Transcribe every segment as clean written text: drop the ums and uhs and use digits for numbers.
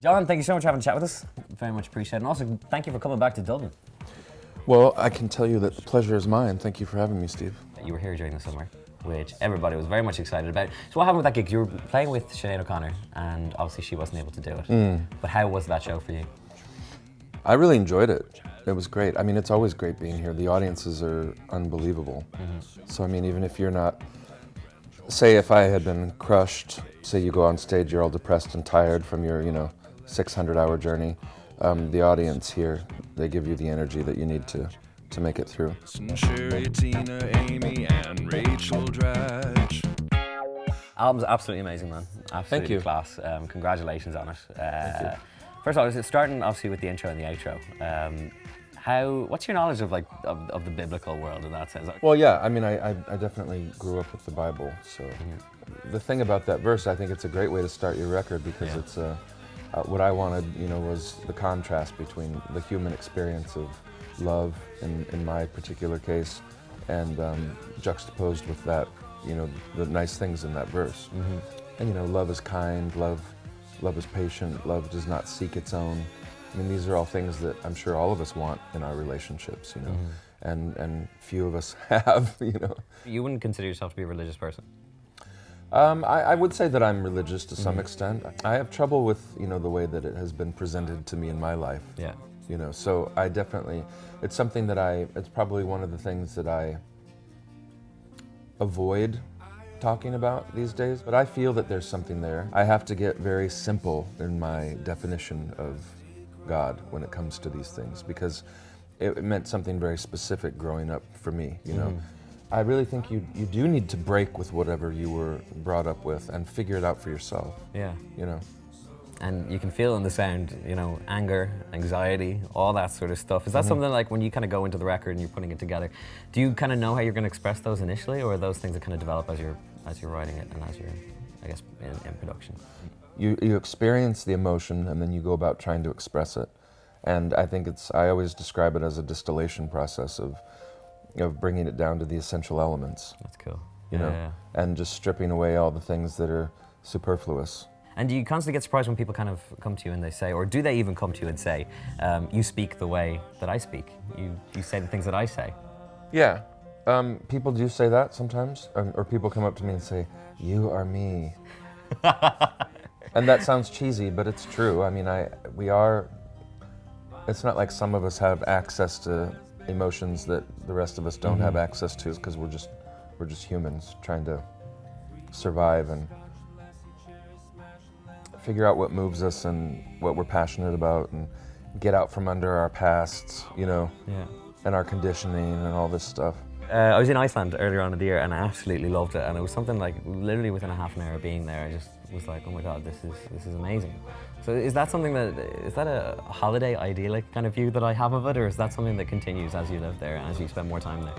John, thank you so much for having a chat with us. Very much appreciated. And also, thank you for coming back to Dublin. Well, I can tell you that the pleasure is mine. Thank you for having me, Steve. You were here during the summer, which everybody was very much excited about. So what happened with that gig? You were playing with Sinead O'Connor, and obviously she wasn't able to do it. But how was that show for you? I really enjoyed it. It was great. I mean, it's always great being here. The audiences are unbelievable. So, I mean, even if you're not, say if I had been crushed, say you go on stage, you're all depressed and tired from your, 600-hour journey, the audience here, they give you the energy that you need to make it through. Sherry, Tina, Amy, and Rachel Dratch. Album's absolutely amazing, man. Absolutely Thank you. Class. Congratulations on it. Thank you. First of all, starting obviously with the intro and the outro. What's your knowledge of of the biblical world in that sense? Well, yeah, I mean, I definitely grew up with the Bible, so the thing about that verse, I think it's a great way to start your record because it's what I wanted, was the contrast between the human experience of love in my particular case and juxtaposed with that, the nice things in that verse. And love is kind, love is patient, love does not seek its own. I mean, these are all things that I'm sure all of us want in our relationships, and few of us have, You wouldn't consider yourself to be a religious person? I would say that I'm religious to some extent. I have trouble with, the way that it has been presented to me in my life. Yeah. So I definitely, it's something that it's probably one of the things that I avoid talking about these days, but I feel that there's something there. I have to get very simple in my definition of God when it comes to these things because it meant something very specific growing up for me, I really think you do need to break with whatever you were brought up with and figure it out for yourself. Yeah. And you can feel in the sound, anger, anxiety, all that sort of stuff. Is that something like when you kind of go into the record and you're putting it together, do you kind of know how you're going to express those initially, or are those things that kind of develop as you're writing it and as you're, I guess, in production? You experience the emotion and then you go about trying to express it. And I think I always describe it as a distillation process of bringing it down to the essential elements. That's cool. And just stripping away all the things that are superfluous. And do you constantly get surprised when people kind of come to you and they say, or do they even come to you and say, you speak the way that I speak, you say the things that I say? Yeah, people do say that sometimes, or people come up to me and say, you are me. And that sounds cheesy, but it's true. I mean, it's not like some of us have access to emotions that the rest of us don't have access to, because we're just humans trying to survive and figure out what moves us and what we're passionate about and get out from under our pasts, and our conditioning and all this stuff. I was in Iceland earlier on in the year and I absolutely loved it, and it was something like literally within a half an hour of being there, I just was like, oh my God, this is amazing. So is that a holiday idyllic kind of view that I have of it, or is that something that continues as you live there and as you spend more time there?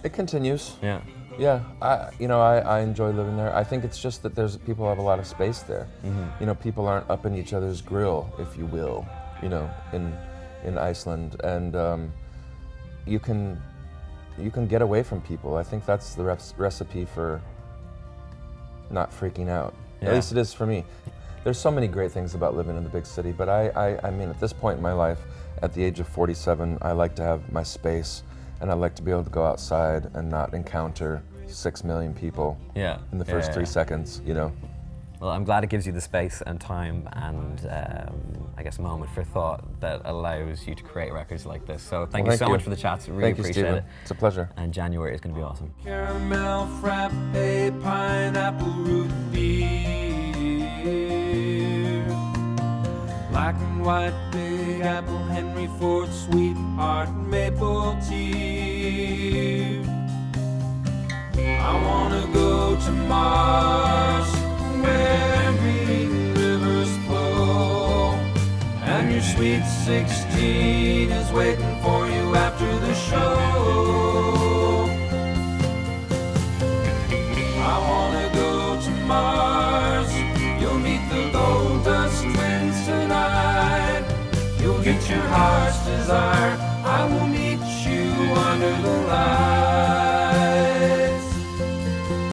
It continues. Yeah. Yeah, I enjoy living there. I think it's just that people have a lot of space there. People aren't up in each other's grill, if you will, in Iceland, and you can get away from people. I think that's the recipe for not freaking out. Yeah. At least it is for me. There's so many great things about living in the big city, but I mean, at this point in my life, at the age of 47, I like to have my space. And I'd like to be able to go outside and not encounter 6 million people in the first 3 seconds, Well, I'm glad it gives you the space and time and, I guess, a moment for thought that allows you to create records like this. So thank you so much for the chats. Really appreciate it. It's a pleasure. And January is going to be awesome. Caramel frappe, pineapple root beer. Black and white, Big Apple, Henry Ford, sweetheart, maple tea. I wanna go to Mars, where green rivers flow, and your sweet 16 is waiting for you after the show. I wanna go to Mars, you'll meet the Gold Dust Twins tonight. You'll get your heart's desire.